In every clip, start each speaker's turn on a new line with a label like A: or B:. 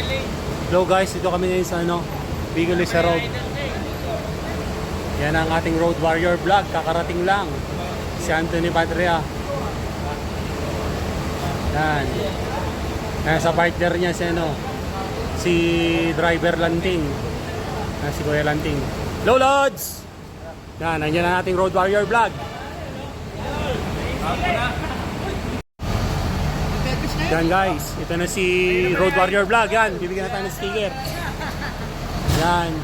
A: Hello guys, dito kami ngayon sa Bicol Lisa Road. Yan ang ating Road Warrior vlog. Kakarating lang. Si Anthony Patria. Yan. Yan sa partner niya si driver Lanting. Yan, si Kuya Lanting. Hello Lods! Yan, nandiyan ang ating Road Warrior vlog. Yan guys, ito na si Road Warrior Vlog. Yan, bibigyan na tayo ng sticker. Yan.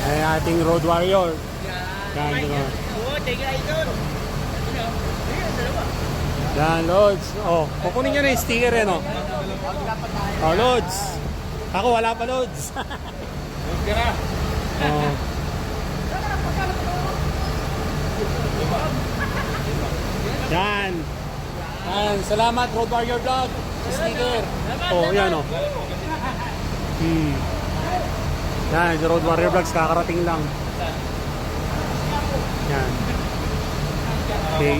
A: Ay ating Road Warrior. Yan, dito. Yan, Lods. Oh, kukunin nyo na yung sticker yan, oh. Oh, Lods. Ako, wala pa, Lods. Oh. Yan. Yan, salamat Road Warrior Vlog. Sticker. Oh, yan oh. Yan, si Road Warrior Vlogs kakarating lang. Yan. Okay.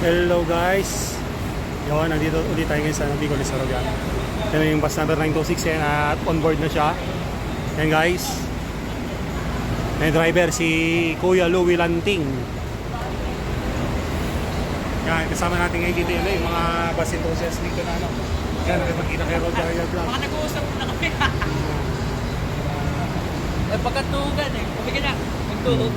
A: Hello guys. Yan, nandito ulit tayo ngayon sa Bicol Lisa Road. Yan yung bus number 926 yan, at on board na siya. Yan guys. May driver si Kuya Louie Lanting. Yan, kasama natin ngayon dito yung mga bus enthusiasts dito na Yan, nakipagkita kay Road Warrior Vlog.
B: Mga nag-uusap na kami. Pagkatugan Pabigyan na. Magtulog.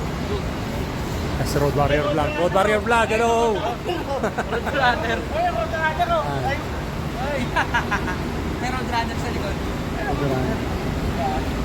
A: That's Road Warrior Vlog. Road Warrior Vlog, hello!
B: Road runner. Road runner oh. Ay. May road runner sa likod.
A: Road runner.